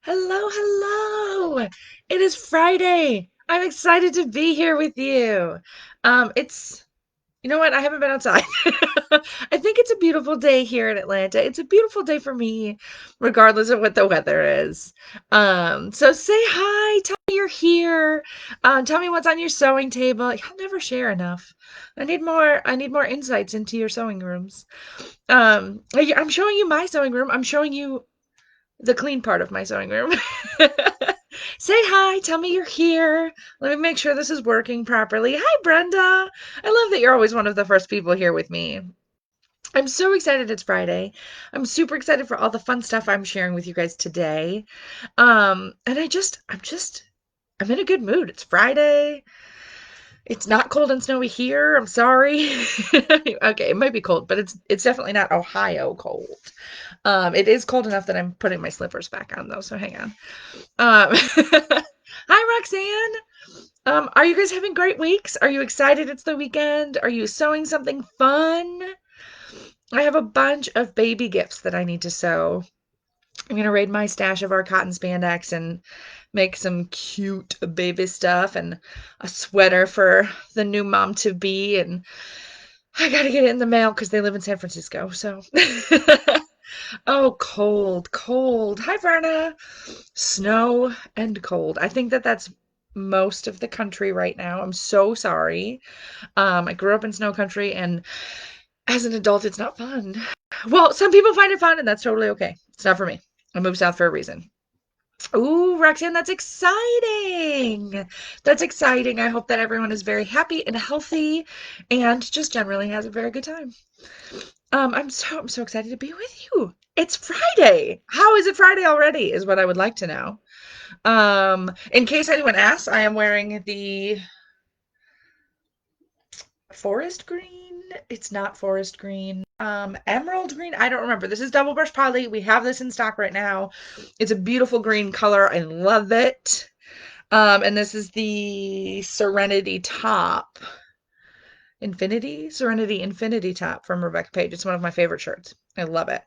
Hello, hello. It is Friday. I'm excited to be here with you. It's you know what? I haven't been outside. I think it's a beautiful day here in Atlanta. It's a beautiful day for me, regardless of what the weather is. So say hi, tell me you're here. Tell me what's on your sewing table. You'll never share enough. I need more insights into your sewing rooms. I'm showing you my sewing room. I'm showing you the clean part of my sewing room. Say hi, tell me you're here. Let me make sure this is working properly. Hi, Brenda. I love that you're always one of the first people here with me. I'm so excited it's Friday. I'm super excited for all the fun stuff I'm sharing with you guys today. And I'm in a good mood. It's Friday. It's not cold and snowy here. I'm sorry. Okay, it might be cold, but it's definitely not Ohio cold. It is cold enough that I'm putting my slippers back on though, so hang on. Hi, Roxanne. Are you guys having great weeks? Are you excited it's the weekend? Are you sewing something fun? I have a bunch of baby gifts that I need to sew. I'm gonna raid my stash of our cotton spandex and make some cute baby stuff and a sweater for the new mom to be. And I gotta get it in the mail because they live in San Francisco. So, oh, cold, cold. Hi, Verna. Snow and cold. I think that that's most of the country right now. I'm so sorry. I grew up in snow country, and as an adult, it's not fun. Well, some people find it fun, and that's totally okay. It's not for me. I moved south for a reason. Ooh, Roxanne, that's exciting. That's exciting. I hope that everyone is very happy and healthy and just generally has a very good time. I'm so excited to be with you. It's Friday. How is it Friday already? Is what I would like to know. In case anyone asks, I am wearing the forest green. It's not forest green. Emerald green. I don't remember. This is double brush poly. We have this in stock right now. It's a beautiful green color. I love it. And this is the Serenity top. Serenity Infinity top from Rebecca Page. It's one of my favorite shirts. I love it.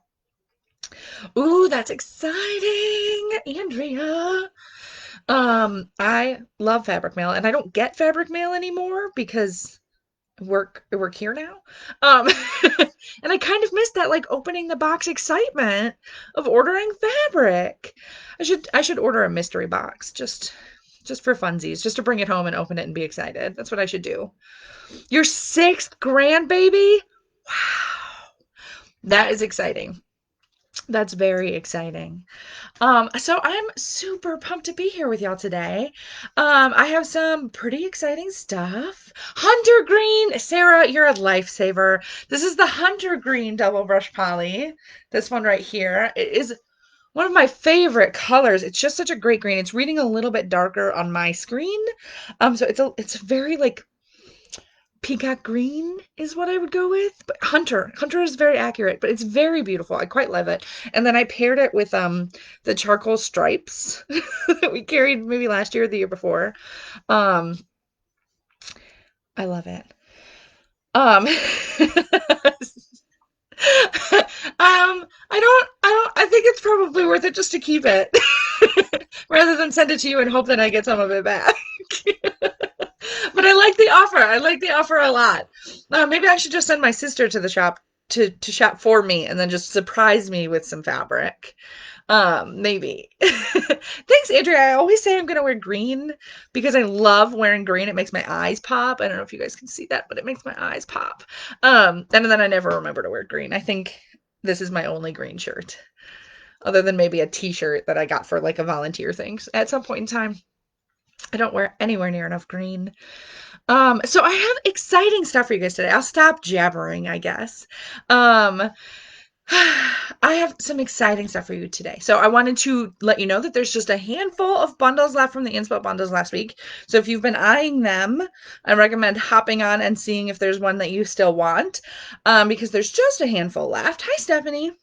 Ooh, that's exciting, Andrea. I love fabric mail, and I don't get fabric mail anymore because I work here now. Um, and I kind of missed that like opening the box excitement of ordering fabric. I should order a mystery box just for funsies, just to bring it home and open it and be excited. That's what I should do. Your sixth grandbaby? Wow. That is exciting. That's very exciting. So I'm super pumped to be here with y'all today. I have some pretty exciting stuff. Hunter green, Sarah, you're a lifesaver. This is the hunter green double brush poly. This one right here. It is one of my favorite colors. It's just such a great green. It's reading a little bit darker on my screen. So it's very like peacock green is what I would go with. But Hunter is very accurate, but it's very beautiful. I quite love it. And then I paired it with the charcoal stripes that we carried maybe last year or the year before. Um I love it. Um I think it's probably worth it just to keep it rather than send it to you and hope that I get some of it back. But I like the offer. I like the offer a lot. Maybe I should just send my sister to the shop to shop for me and then just surprise me with some fabric. Maybe. Thanks, Andrea. I always say I'm gonna wear green because I love wearing green. It makes my eyes pop. I don't know if you guys can see that, but it makes my eyes pop. And then I never remember to wear green. I think this is my only green shirt, other than maybe a t-shirt that I got for like a volunteer thing at some point in time. I don't wear anywhere near enough green. So I have exciting stuff for you guys today. I'll stop jabbering, I guess. Um, I have some exciting stuff for you today. So I wanted to let you know that there's just a handful of bundles left from the inspo bundles last week. So if you've been eyeing them, I recommend hopping on and seeing if there's one that you still want, because there's just a handful left. Hi, Stephanie.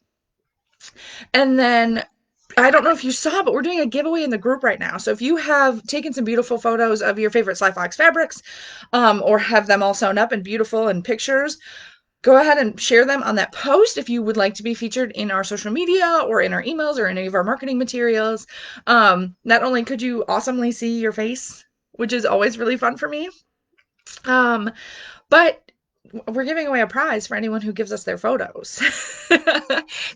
And then I don't know if you saw, but we're doing a giveaway in the group right now. So if you have taken some beautiful photos of your favorite Sly Fox fabrics, or have them all sewn up and beautiful in pictures, go ahead and share them on that post if you would like to be featured in our social media or in our emails or in any of our marketing materials. Not only could you awesomely see your face, which is always really fun for me, um, but we're giving away a prize for anyone who gives us their photos.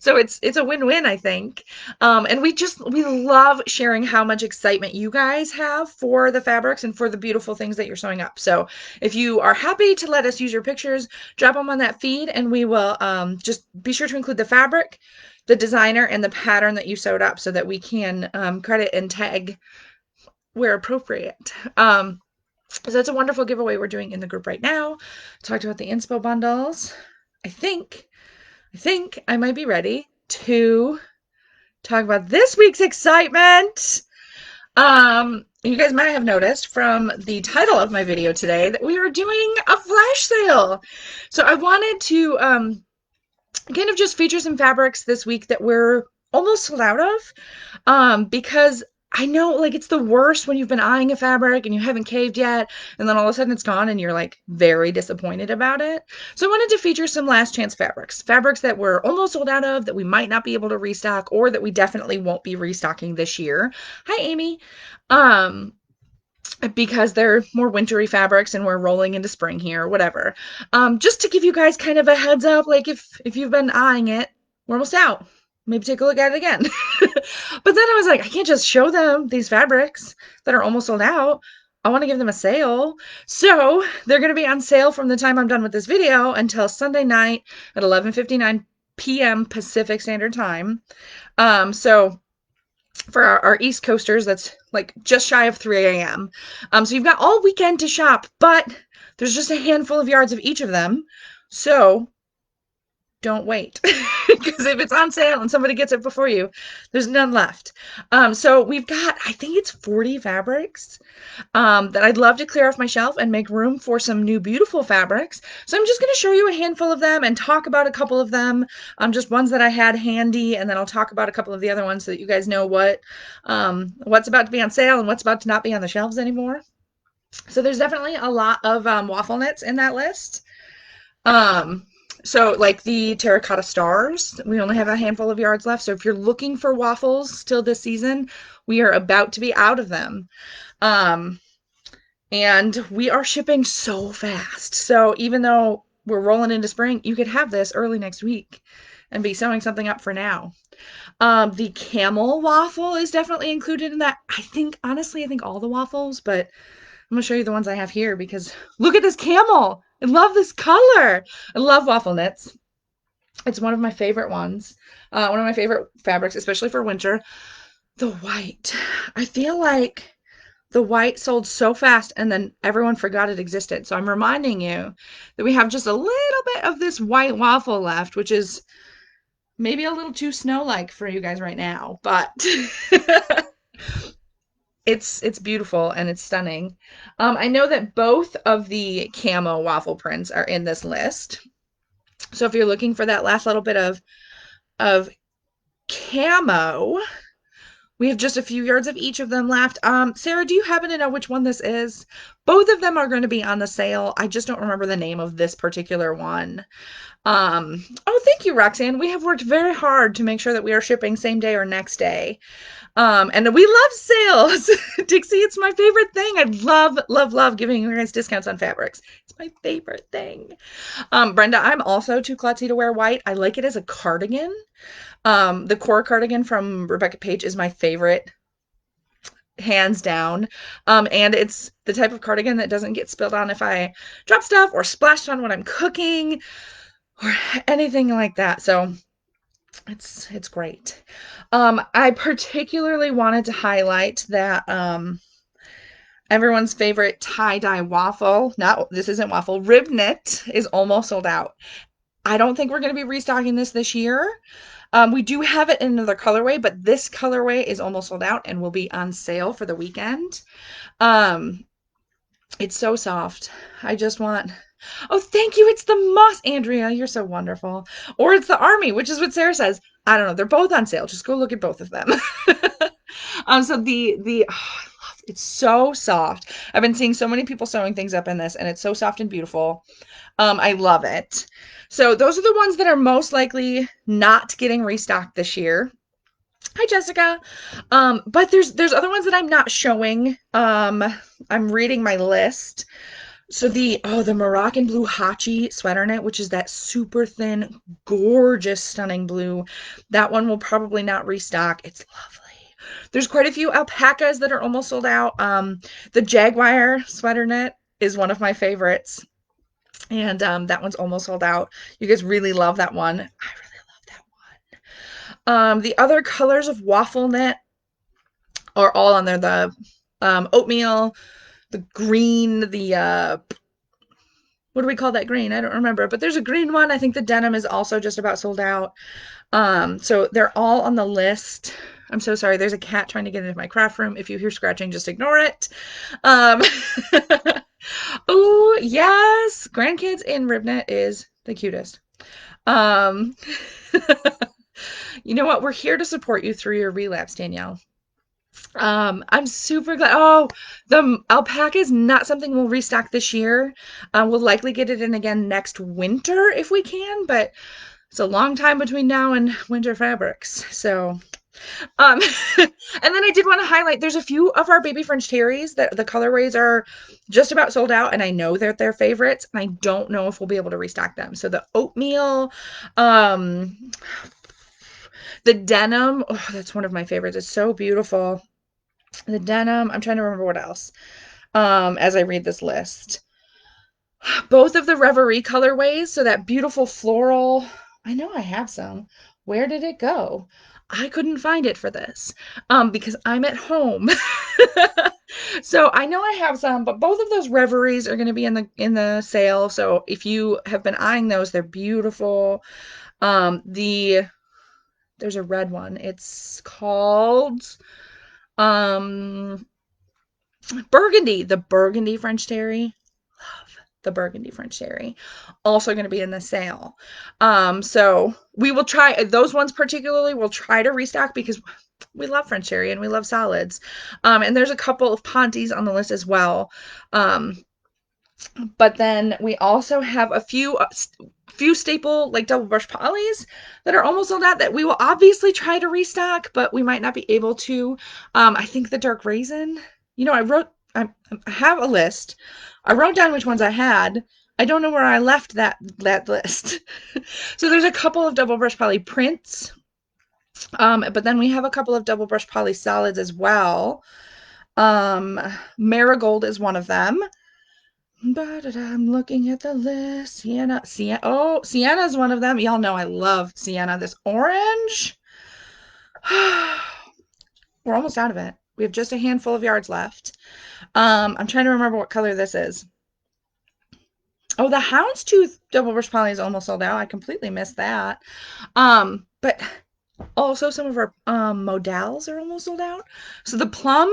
So it's a win-win, I think. And we love sharing how much excitement you guys have for the fabrics and for the beautiful things that you're sewing up. So if you are happy to let us use your pictures, drop them on that feed, and we will just be sure to include the fabric, the designer, and the pattern that you sewed up so that we can credit and tag where appropriate. So that's a wonderful giveaway we're doing in the group right now. Talked about the inspo bundles. I think I might be ready to talk about this week's excitement. You guys might have noticed from the title of my video today that we are doing a flash sale. So I wanted to kind of just feature some fabrics this week that we're almost sold out of, because I know like it's the worst when you've been eyeing a fabric and you haven't caved yet, and then all of a sudden it's gone and you're like very disappointed about it. So I wanted to feature some last chance fabrics that we're almost sold out of, that we might not be able to restock, or that we definitely won't be restocking this year. Hi, Amy. Um, because they're more wintry fabrics and we're rolling into spring here, whatever. Just to give you guys kind of a heads up, like if you've been eyeing it, we're almost out. Maybe take a look at it again. But then I was like, I can't just show them these fabrics that are almost sold out. I want to give them a sale. So they're going to be on sale from the time I'm done with this video until Sunday night at 11:59 p.m. Pacific Standard Time. So for our East Coasters, that's like just shy of 3 a.m. So you've got all weekend to shop, but there's just a handful of yards of each of them. So don't wait, because if it's on sale and somebody gets it before you, there's none left. So we've got, I think it's 40 fabrics that I'd love to clear off my shelf and make room for some new beautiful fabrics. So I'm just going to show you a handful of them and talk about a couple of them, just ones that I had handy, and then I'll talk about a couple of the other ones so that you guys know what's about to be on sale and what's about to not be on the shelves anymore. So there's definitely a lot of waffle knits in that list. So like the terracotta stars, we only have a handful of yards left. So if you're looking for waffles still this season, we are about to be out of them. And we are shipping so fast. So even though we're rolling into spring, you could have this early next week and be sewing something up for now. The camel waffle is definitely included in that. Honestly, I think all the waffles, but I'm gonna show you the ones I have here because look at this camel. I love this color. I love waffle knits. It's one of my favorite ones. One of my favorite fabrics, especially for winter. The white. I feel like the white sold so fast and then everyone forgot it existed. So I'm reminding you that we have just a little bit of this white waffle left, which is maybe a little too snow-like for you guys right now, but it's beautiful and it's stunning. I know that both of the camo waffle prints are in this list. So if you're looking for that last little bit of camo, we have just a few yards of each of them left. Sarah, do you happen to know which one this is? Both of them are going to be on the sale. I just don't remember the name of this particular one. Oh, thank you, Roxanne. We have worked very hard to make sure that we are shipping same day or next day. And we love sales. Dixie, it's my favorite thing. I love giving you guys discounts on fabrics. It's my favorite thing. Brenda, I'm also too klutzy to wear white. I like it as a cardigan. The core cardigan from Rebecca Page is my favorite, hands down. And it's the type of cardigan that doesn't get spilled on if I drop stuff or splashed on when I'm cooking or anything like that. So it's great. I particularly wanted to highlight that everyone's favorite tie-dye waffle, this isn't waffle, rib knit is almost sold out. I don't think we're going to be restocking this year. We do have it in another colorway, but this colorway is almost sold out and will be on sale for the weekend. It's so soft. I just want... Oh, thank you. It's the moss, Andrea. You're so wonderful. Or it's the army, which is what Sarah says. I don't know. They're both on sale. Just go look at both of them. So I love It's so soft. I've been seeing so many people sewing things up in this, and it's so soft and beautiful. I love it. So those are the ones that are most likely not getting restocked this year. Hi, Jessica. But there's other ones that I'm not showing. I'm reading my list. So the Moroccan blue Hachi sweater knit, which is that super thin, gorgeous, stunning blue. That one will probably not restock. It's lovely. There's quite a few alpacas that are almost sold out. The Jaguar sweater knit is one of my favorites, and that one's almost sold out. You guys really love that one. I really love that one. The other colors of waffle knit are all on there. The oatmeal, the green, the what do we call that green? I don't remember, but there's a green one. I think the denim is also just about sold out. So they're all on the list. I'm so sorry. There's a cat trying to get into my craft room. If you hear scratching, just ignore it. Um, oh, yes. Grandkids in Ribnet is the cutest. Um, you know what? We're here to support you through your relapse, Danielle. I'm super glad. Oh, the alpaca is not something we'll restock this year. We'll likely get it in again next winter if we can, but it's a long time between now and winter fabrics. So, um, and then I did want to highlight there's a few of our baby French terries that the colorways are just about sold out, and I know they're their favorites, and I don't know if we'll be able to restock them. So the oatmeal, um, the denim, oh, that's one of my favorites. It's so beautiful. The denim, I'm trying to remember what else. As I read this list. Both of the Reverie colorways, so that beautiful floral. I know I have some. Where did it go? I couldn't find it for this because I'm at home. So I know I have some, but both of those Reveries are going to be in the sale. So if you have been eyeing those, they're beautiful. There's a red one. It's called um Burgundy, the Burgundy French Terry. Love the Burgundy French Terry. Also going to be in the sale. So we will try those ones particularly. We'll try to restock because we love French Terry and we love solids. And there's a couple of Pontes on the list as well. But then we also have a few staple like double brush polys that are almost sold out that we will obviously try to restock, but we might not be able to. I think the dark raisin. I have a list. I wrote down which ones I had. I don't know where I left that list. So there's a couple of double brush poly prints. But then we have a couple of double brush poly solids as well. Marigold is one of them. I'm looking at the list. Sienna. Oh, Sienna is one of them. Y'all know I love Sienna. This orange. We're almost out of it. We have just a handful of yards left. I'm trying to remember what color this is. Oh, the houndstooth double brush poly is almost sold out. I completely missed that. But also some of our modals are almost sold out. So the plum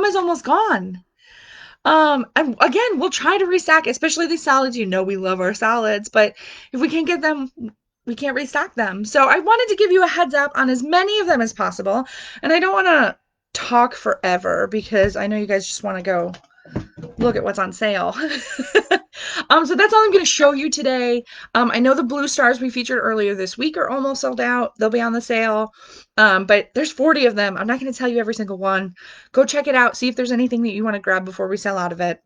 is almost gone. And again, we'll try to restock, especially these solids. You know we love our solids, but if we can't get them, we can't restock them. So I wanted to give you a heads up on as many of them as possible. And I don't want to talk forever because I know you guys just want to go look at what's on sale. So that's all I'm going to show you today. I know the blue stars we featured earlier this week are almost sold out. They'll be on the sale. But there's 40 of them. I'm not going to tell you every single one. Go check it out. See if there's anything that you want to grab before we sell out of it.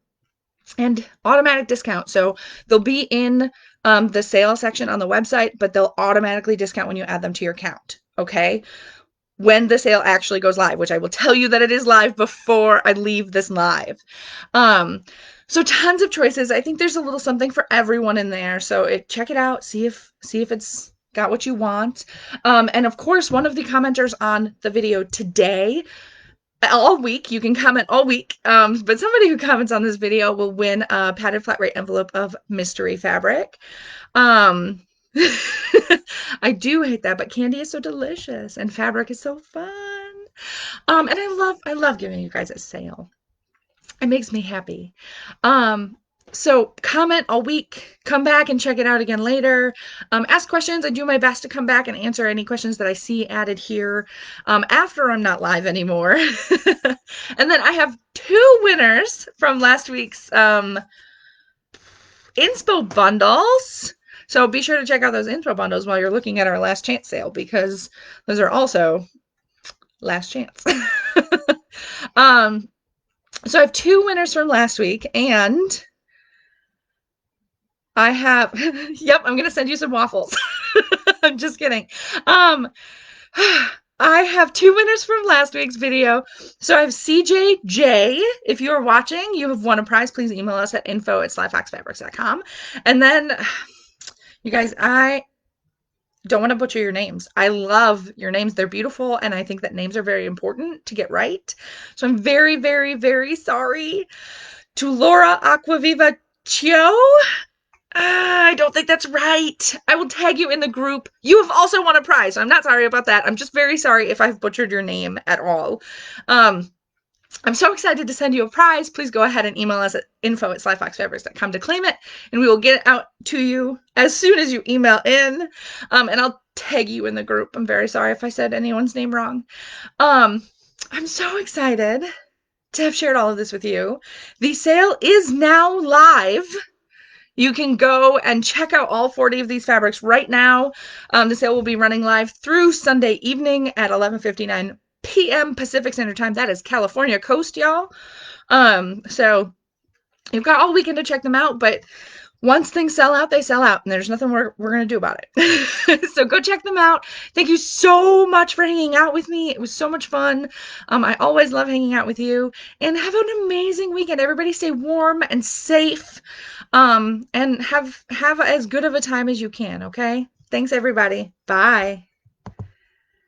And automatic discount. So they'll be in the sale section on the website, but they'll automatically discount when you add them to your account. Okay? When the sale actually goes live, which I will tell you that it is live before I leave this live. So tons of choices. I think there's a little something for everyone in there. So check it out. See if it's got what you want. And of course, one of the commenters on the video today, all week, you can comment all week, but somebody who comments on this video will win a padded flat rate envelope of mystery fabric. I do hate that, but candy is so delicious and fabric is so fun. And I love giving you guys a sale. It makes me happy. So comment all week, come back and check it out again later. Ask questions. I do my best to come back and answer any questions that I see added here after I'm not live anymore. And then I have two winners from last week's inspo bundles. So be sure to check out those inspo bundles while you're looking at our last chance sale, because those are also last chance. um, so I have two winners from last week, and I have, yep, I'm going to send you some waffles. I'm just kidding. Um, I have two winners from last week's video. So I have CJJ. If you're watching, you have won a prize. Please email us at info@slyfoxfabrics.com. And then, you guys, I don't want to butcher your names. I love your names. They're beautiful, and I think that names are very important to get right. So I'm very, very, very sorry to Laura Aquaviva Chio. I don't think that's right. I will tag you in the group. You have also won a prize, so I'm not sorry about that. I'm just very sorry if I've butchered your name at all. I'm so excited to send you a prize. Please go ahead and email us at info@slyfoxfabrics.com to claim it, and we will get it out to you as soon as you email in. And I'll tag you in the group. I'm very sorry if I said anyone's name wrong. I'm so excited to have shared all of this with you. The sale is now live. You can go and check out all 40 of these fabrics right now. The sale will be running live through Sunday evening at 11:59 p.m. Pacific Standard Time. That is California coast, y'all. So you've got all weekend to check them out, but once things sell out, they sell out, and there's nothing we're going to do about it. So go check them out. Thank you so much for hanging out with me. It was so much fun. I always love hanging out with you, and have an amazing weekend. Everybody stay warm and safe, and have as good of a time as you can, okay? Thanks, everybody. Bye.